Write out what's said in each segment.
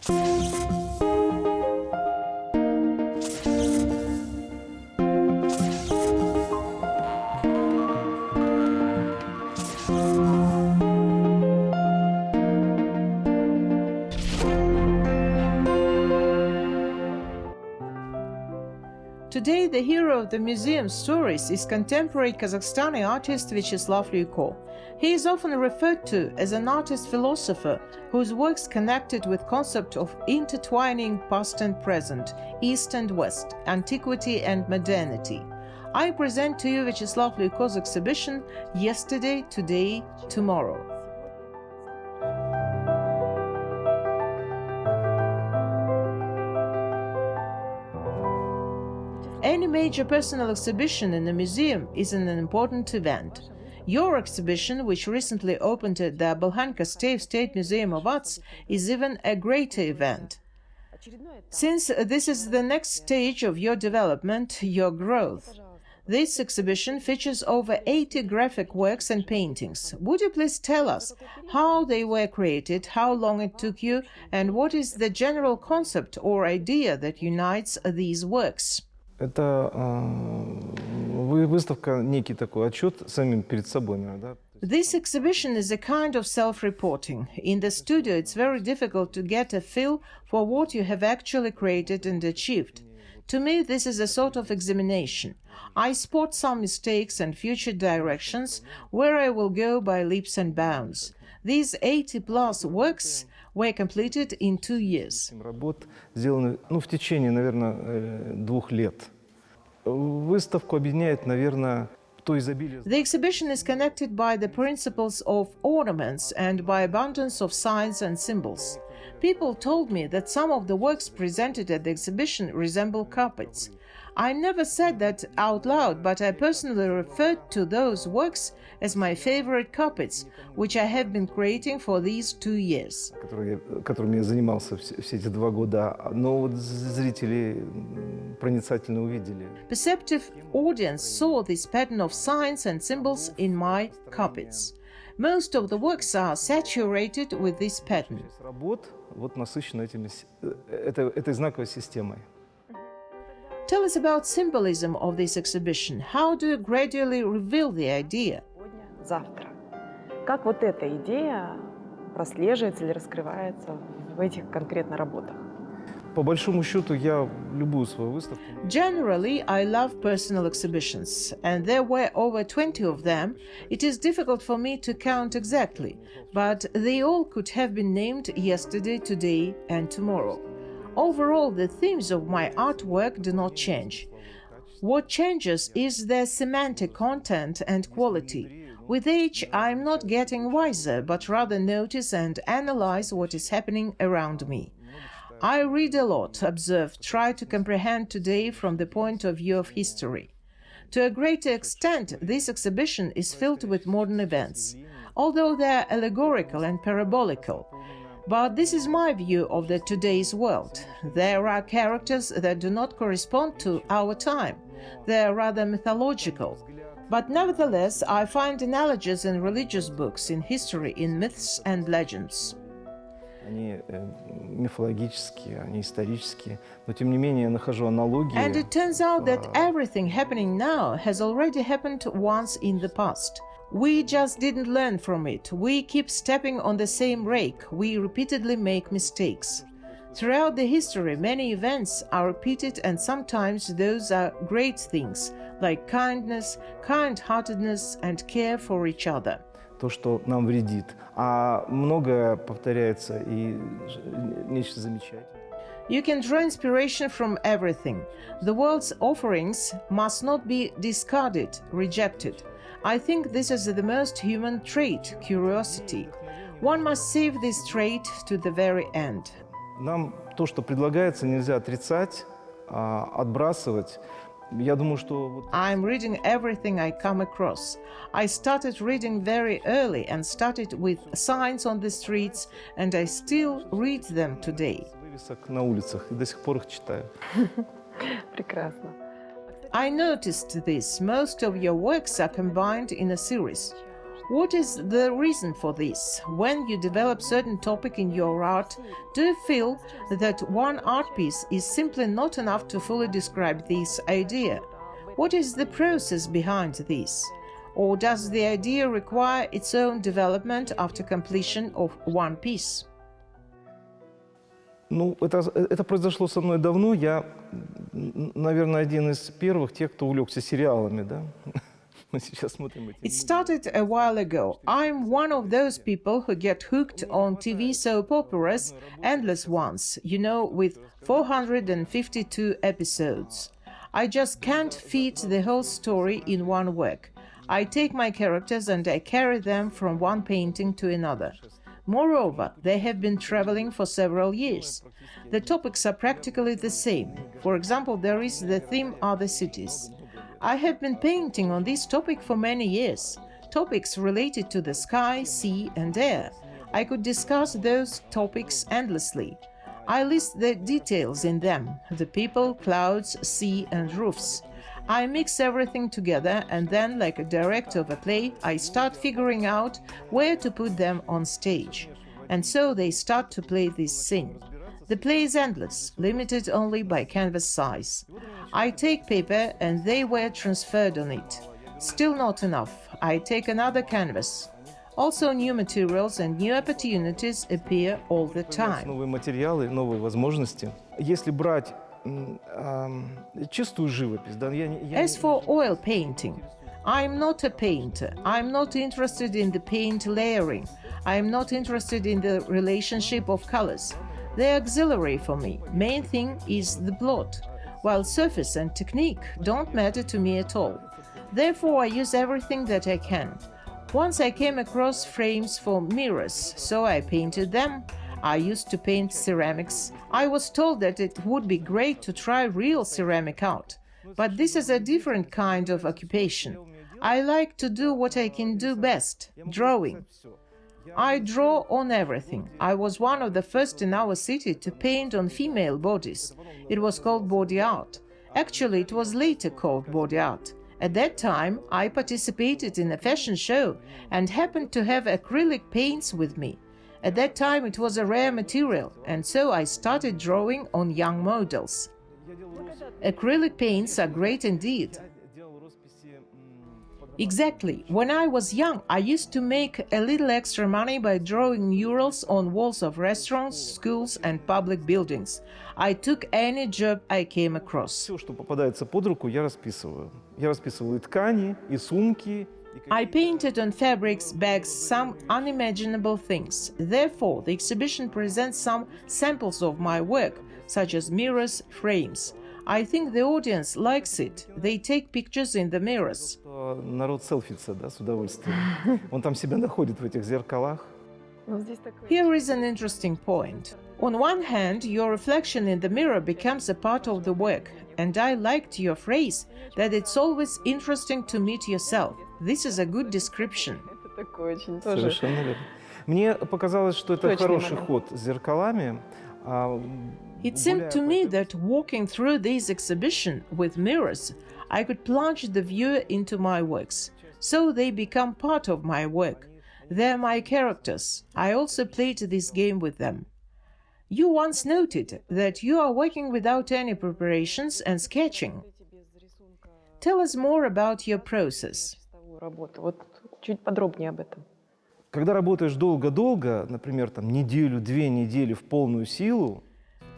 Today, the hero of the Museum Stories is contemporary Kazakhstani artist Vyacheslav Lui-Ko. He is often referred to as an artist-philosopher whose works connected with concept of intertwining past and present, East and West, antiquity and modernity. I present to you Vyacheslav Lui-Ko's exhibition Yesterday, Today, Tomorrow. Any major personal exhibition in a museum is an important event. Your exhibition, which recently opened at the Qazaq State Museum of Arts, is even a greater event. Since this is the next stage of your development, your growth. This exhibition features over 80 graphic works and paintings. Would you please tell us how they were created, how long it took you, and what is the general concept or idea that unites these works? Это выставка, некий такой отчет самим перед собой, да? This exhibition is a kind of self-reporting. In the studio, it's very difficult to get a feel for what you have actually created and achieved. To me, this is a sort of examination. I spot some mistakes and future directions where I will go by leaps and bounds. These 80-plus works were completed in 2 years. Работ сделаны, в течение, наверное, 2 лет. Выставку объединяет, наверное, то изобилие. The exhibition is connected by the principles of ornaments and by abundance of signs and symbols. People told me that some of the works presented at the exhibition resemble carpets. I never said that out loud, but I personally referred to those works as my favorite carpets, which I have been creating for these 2 years. Которыми я занимался все эти 2 года, но вот зрители проницательно увидели. Perceptive audience saw this pattern of signs and symbols in my carpets. Most of the works are saturated with this pattern. Работ вот насыщена этой знаковой системой. Tell us about symbolism of this exhibition. How do you gradually reveal the idea? Завтра. Как вот эта идея прослеживается или раскрывается в этих конкретно работах? По большому счету, я любую свою выставку. Generally, I love personal exhibitions, and there were over 20 of them. It is difficult for me to count exactly, but they all could have been named yesterday, today, and tomorrow. Overall, the themes of my artwork do not change. What changes is their semantic content and quality. With age, I'm not getting wiser, but rather notice and analyze what is happening around me. I read a lot, observe, try to comprehend today from the point of view of history. To a greater extent, this exhibition is filled with modern events, although they are allegorical and parabolical. But this is my view of the today's world. There are characters that do not correspond to our time. They are rather mythological. But nevertheless, I find analogies in religious books, in history, in myths and legends. Они мифологические, они исторические, но тем не менее я нахожу аналогии. And it turns out that everything happening now has already happened once in the past. We just didn't learn from it. We keep stepping on the same rake. We repeatedly make mistakes. Throughout the history, many events are repeated, and sometimes those are great things, like kindness, kind-heartedness, and care for each other. То, что нам вредит, а многое повторяется и нечто замечательное. You can draw inspiration from everything. The world's offerings must not be discarded, rejected. I think this is the most human trait, curiosity. One must save this trait to the very end. Нам то, что предлагается, нельзя отрицать, отбрасывать. Я думаю, что... I'm reading everything I come across. I started reading very early and started with signs on the streets, and I still read them today. Вывесок на улицах, и до сих пор их читаю. Прекрасно. I noticed this. Most of your works are combined in a series. What is the reason for this? When you develop certain topic in your art, do you feel that one art piece is simply not enough to fully describe this idea? What is the process behind this? Or does the idea require its own development after completion of one piece? Ну, это произошло со мной давно. Я, наверное, один из первых тех, кто увлекся сериалами, да? Мы сейчас смотрим эти. It started a while ago. I'm one of those people who get hooked on TV soap operas, endless ones, you know, with 452 episodes. I just can't fit the whole story in one work. I take my characters and I carry them from one painting to another. Moreover, they have been traveling for several years. The topics are practically the same. For example, there is the theme Other Cities. I have been painting on this topic for many years. Topics related to the sky, sea and air. I could discuss those topics endlessly. I list the details in them, the people, clouds, sea and roofs. I mix everything together and then, like a director of a play, I start figuring out where to put them on stage. And so they start to play this scene. The play is endless, limited only by canvas size. I take paper and they were transferred on it. Still not enough. I take another canvas. Also new materials and new opportunities appear all the time. Новые материалы, новые возможности. Если брать чистую живопись, да, As for oil painting, I'm not a painter. I'm not interested in the paint layering. I'm not interested in the relationship of colors. They're auxiliary for me. Main thing is the plot, while surface and technique don't matter to me at all. Therefore, I use everything that I can. Once I came across frames for mirrors, so I painted them. I used to paint ceramics. I was told that it would be great to try real ceramic art. But this is a different kind of occupation. I like to do what I can do best, drawing. I draw on everything. I was one of the first in our city to paint on female bodies. It was called body art. Actually, it was later called body art. At that time, I participated in a fashion show and happened to have acrylic paints with me. At that time, it was a rare material, and so I started drawing on young models. Acrylic paints are great indeed. Exactly. When I was young, I used to make a little extra money by drawing murals on walls of restaurants, schools and public buildings. I took any job I came across. Все, что попадается под руку, я расписываю. Я расписываю и ткани, и сумки. I painted on fabrics, bags, some unimaginable things. Therefore, the exhibition presents some samples of my work, such as mirrors, frames. I think the audience likes it. They take pictures in the mirrors. Народ селфится, да, с удовольствием. Он там себя находит в этих зеркалах. Here is an interesting point. On one hand, your reflection in the mirror becomes a part of the work, and I liked your phrase that it's always interesting to meet yourself. This is a good description. Совершенно верно. Мне показалось, что это хороший ход с зеркалами. It seemed to me that walking through this exhibition with mirrors, I could plunge the viewer into my works, so they become part of my work. They're my characters. I also played this game with them. You once noted that you are working without any preparations and sketching. Tell us more about your process. Когда работаешь долго-долго, например, там неделю, 2 недели в полную силу,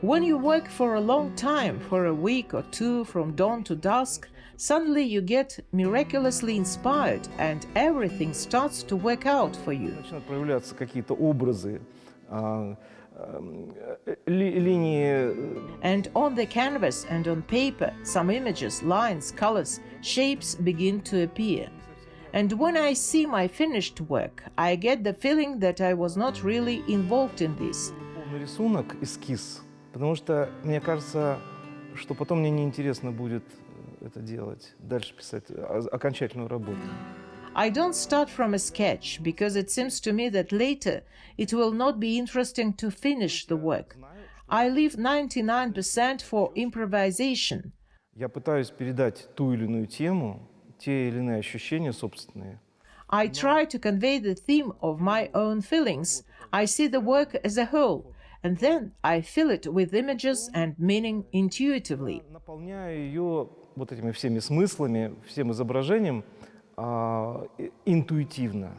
when you work for a long time, for a week or two, from dawn to dusk, suddenly you get miraculously inspired and everything starts to work out for you. Начинают проявляться какие-то образы, линии. And on the canvas and on paper, some images, lines, colors, shapes begin to appear. And when I see my finished work, I get the feeling that I was not really involved in this. Полный рисунок, эскиз, потому что мне кажется, что потом мне неинтересно будет это делать, дальше писать окончательную работу. I don't start from a sketch, because it seems to me that later it will not be interesting to finish the work. I leave 99% for improvisation. Я пытаюсь передать ту или иную тему, те или иные ощущения собственные. I try to convey the theme of my own feelings. I see the work as a whole, and then I fill it with images and meaning intuitively. Наполняю ее вот этими всеми смыслами, всем изображением интуитивно.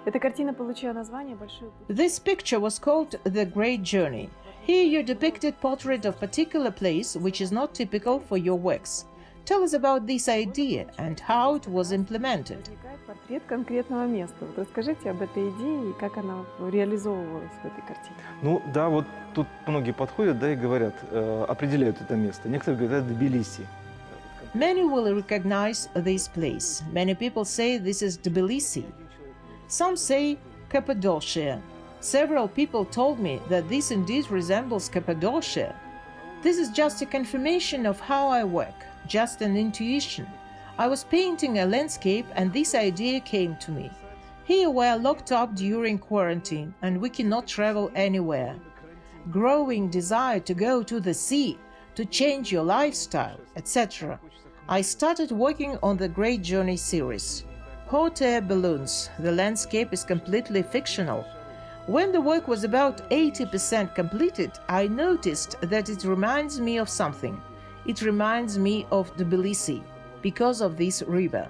Эта картина получила название «Большой путь». This picture was called The Great Journey. Here you depicted portrait of particular place which is not typical for your works. Tell us about this idea and how it was implemented. Возникает портрет конкретного места. Вот расскажите об этой идее и как она реализовывалась в этой картине. Ну да, вот тут многие подходят, да, и говорят, определяют это место. Некоторые говорят Тбилиси. Many will recognize this place. Many people say this is Tbilisi. Some say Cappadocia. Several people told me that this indeed resembles Cappadocia. This is just a confirmation of how I work, just an intuition. I was painting a landscape and this idea came to me. Here we are locked up during quarantine and we cannot travel anywhere. Growing desire to go to the sea, to change your lifestyle, etc. I started working on the Great Journey series. Hot air balloons. The landscape is completely fictional. When the work was about 80% completed, I noticed that it reminds me of something. It reminds me of Tbilisi, because of this river.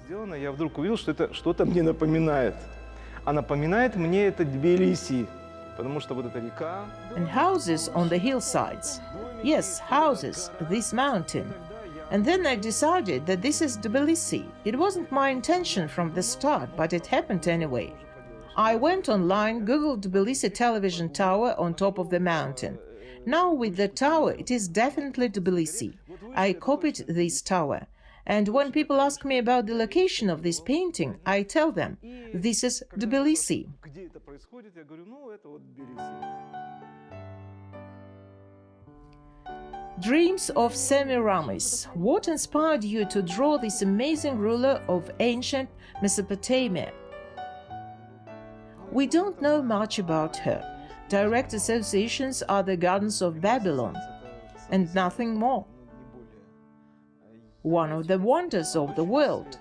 Сделано, я вдруг увидел, что это что-то мне напоминает. А напоминает мне это Тбилиси, потому что вот эта река... And houses on the hillsides. Yes, houses, this mountain. And then I decided that this is Tbilisi. It wasn't my intention from the start, but it happened anyway. I went online, googled Tbilisi television tower on top of the mountain. Now with the tower, it is definitely Tbilisi. I copied this tower. And when people ask me about the location of this painting, I tell them, this is Tbilisi. Где это происходит? Я говорю, ну, это вот Тбилиси. Dreams of Semiramis. What inspired you to draw this amazing ruler of ancient Mesopotamia? We don't know much about her. Direct associations are the gardens of Babylon, and nothing more. One of the wonders of the world.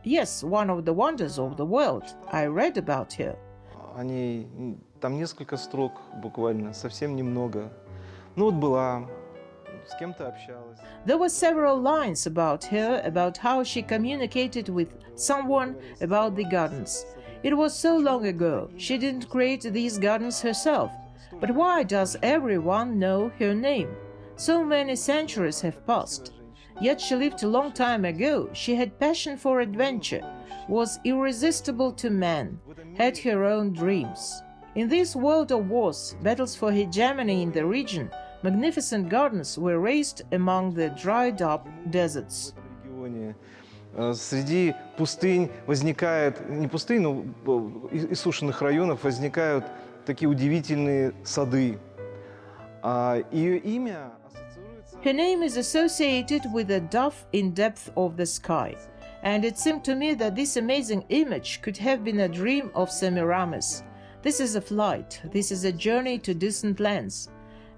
Yes, one of the wonders of the world. I read about her. Они, там несколько строк буквально, совсем немного. Ну вот была, с кем-то общалась. There were several lines about her, about how she communicated with someone about the gardens. It was so long ago, she didn't create these gardens herself. But why does everyone know her name? So many centuries have passed. Yet she lived a long time ago, she had passion for adventure, was irresistible to man, had her own dreams. In this world of wars, battles for hegemony in the region, magnificent gardens were raised among the dried-up deserts. Среди пустынь возникает, не пустынь, но иссушенных районов возникают такие удивительные сады. Ее имя ассоциируется... Her name is associated with the dove in depth of the sky, and it seemed to me that this amazing image could have been a dream of Semiramis. This is a flight, this is a journey to distant lands.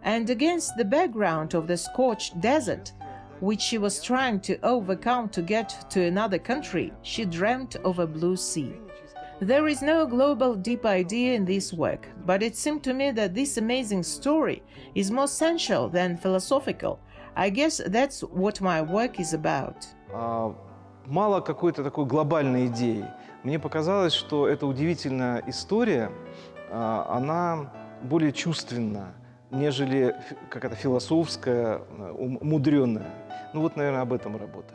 And against the background of the scorched desert, which she was trying to overcome to get to another country, she dreamt of a blue sea. There is no global deep idea in this work, but it seemed to me that this amazing story is more sensual than philosophical. I guess that's what my work is about. Мало какой-то такой глобальной идеи. Мне показалось, что эта удивительная история, она более чувственна, нежели какая-то философская, мудреная. Ну вот, наверное, об этом работа.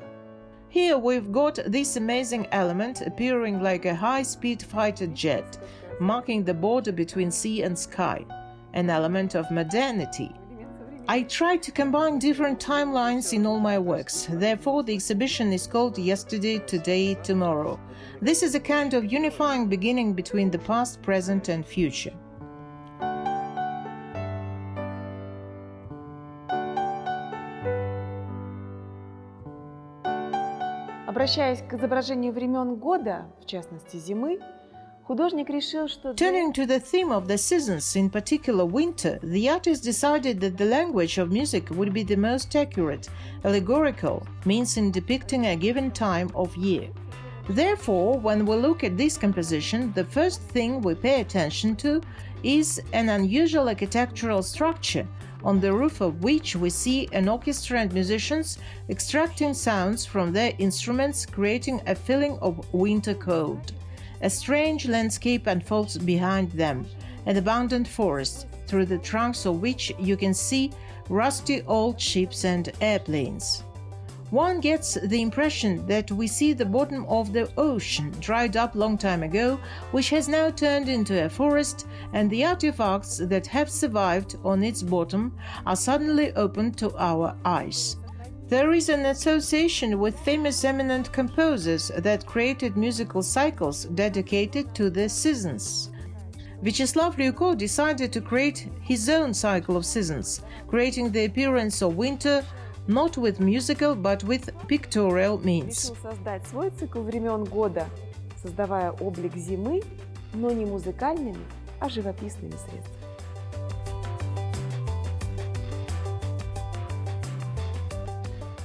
Here we've got this amazing element appearing like a high-speed fighter jet, marking the border between sea and sky, an element of modernity. I try to combine different timelines in all my works, therefore the exhibition is called Yesterday, Today, Tomorrow. This is a kind of unifying beginning between the past, present and future. Обращаясь к изображению времен года, в частности зимы, Художник решил, что Turning to the theme of the seasons, in particular winter, the artist decided that the language of music would be the most accurate, allegorical, means in depicting a given time of year. Therefore, when we look at this composition, the first thing we pay attention to is an unusual architectural structure, on the roof of which we see an orchestra and musicians extracting sounds from their instruments, creating a feeling of winter cold. A strange landscape unfolds behind them, an abundant forest, through the trunks of which you can see rusty old ships and airplanes. One gets the impression that we see the bottom of the ocean, dried up long time ago, which has now turned into a forest, and the artifacts that have survived on its bottom are suddenly opened to our eyes. There is an association with famous eminent composers that created musical cycles dedicated to the seasons. Vyacheslav Lui-Ko decided to create his own cycle of seasons, creating the appearance of winter not with musical, but with pictorial means. решил создать свой цикл времен года, создавая облик зимы, но не музыкальными, а живописными средствами.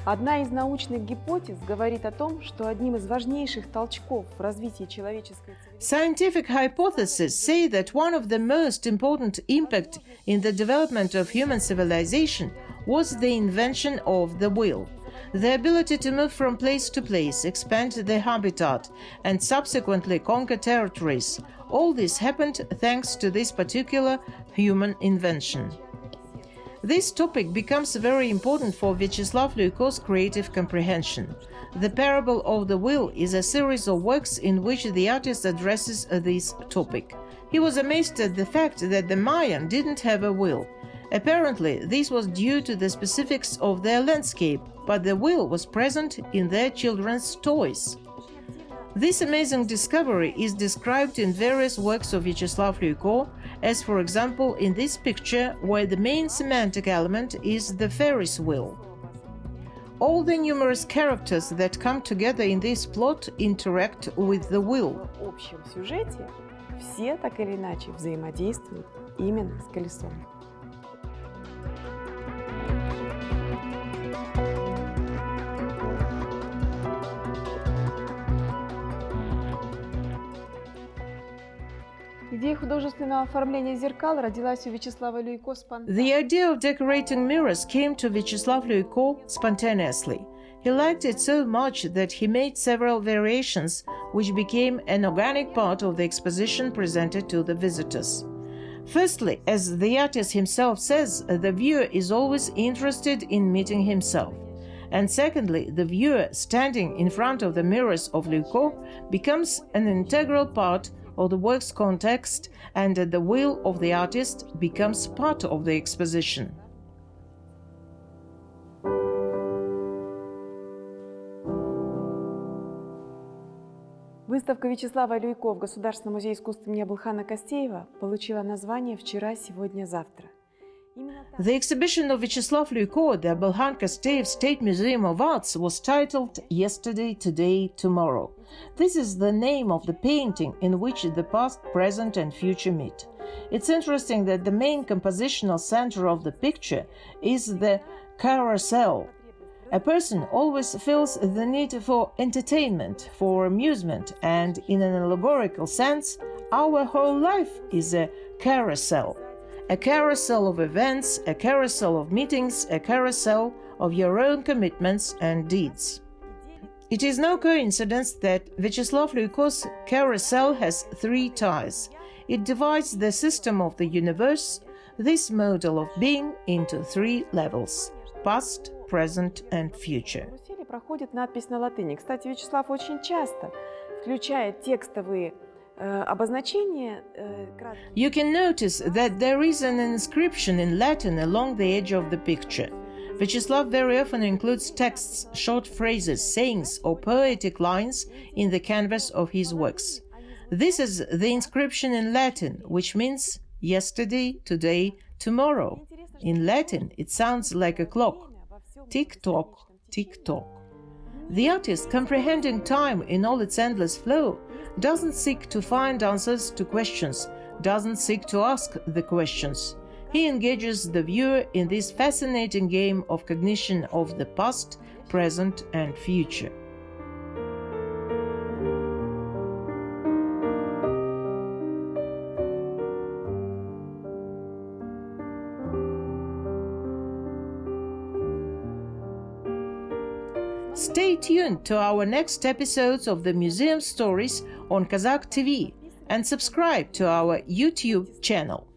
Одна из научных гипотез говорит о том, что одним из важнейших толчков в развитии человеческой цивилизации Scientific hypotheses say that one of the most important impact in the development of human civilization was the invention of the will. The ability to move from place to place, expand their habitat, and subsequently conquer territories. All this happened thanks to this particular human invention. This topic becomes very important for Vyacheslav Lui-Ko's creative comprehension. The Parable of the Will is a series of works in which the artist addresses this topic. He was amazed at the fact that the Mayan didn't have a will. Apparently, this was due to the specifics of their landscape, but the will was present in their children's toys. This amazing discovery is described in various works of Vyacheslav Lui-Ko, as for example in this picture where the main semantic element is the Ferris wheel. All the numerous characters that come together in this plot interact with the wheel. в общем сюжете все так или иначе взаимодействуют именно с колесом. Идея художественного оформления зеркал родилась у Вячеслава Люйко спонтанно. The idea of decorating mirrors came to Vyacheslav Lui-Ko spontaneously. He liked it so much that he made several variations, which became an organic part of the exposition presented to the visitors. Firstly, as the artist himself says, the viewer is always interested in meeting himself. And secondly, the viewer standing in front of the mirrors of Lui-Ko becomes an integral part of the work's context, and the will of the artist becomes part of the exposition. Выставка Вячеслава Люйко в Государственном музее искусств имени Абылхана Кастеева получила название «Вчера, сегодня, завтра». The exhibition of Vyacheslav Lui-Ko at the Abylhan Kasteyev State Museum of Arts was titled Yesterday, Today, Tomorrow. This is the name of the painting in which the past, present and future meet. It's interesting that the main compositional center of the picture is the carousel. A person always feels the need for entertainment, for amusement, and in an allegorical sense, our whole life is a carousel. A carousel of events, a carousel of meetings, a carousel of your own commitments and deeds. It is no coincidence that Vyacheslav Lui-Ko's carousel has three ties. It divides the system of the universe, this model of being, into three levels: past, present and future. В карусели проходит надпись на латыни. Кстати, Вячеслав очень часто включает текстовые обозначения. You can notice that there is an inscription in Latin along the edge of the picture. Vyacheslav very often includes texts, short phrases, sayings, or poetic lines in the canvas of his works. This is the inscription in Latin, which means yesterday, today, tomorrow. In Latin, it sounds like a clock. Tick-tock, tick-tock. The artist, comprehending time in all its endless flow, doesn't seek to find answers to questions, doesn't seek to ask the questions. He engages the viewer in this fascinating game of cognition of the past, present, and future. Stay tuned to our next episodes of the Museum Stories on Qazaq TV and subscribe to our YouTube channel.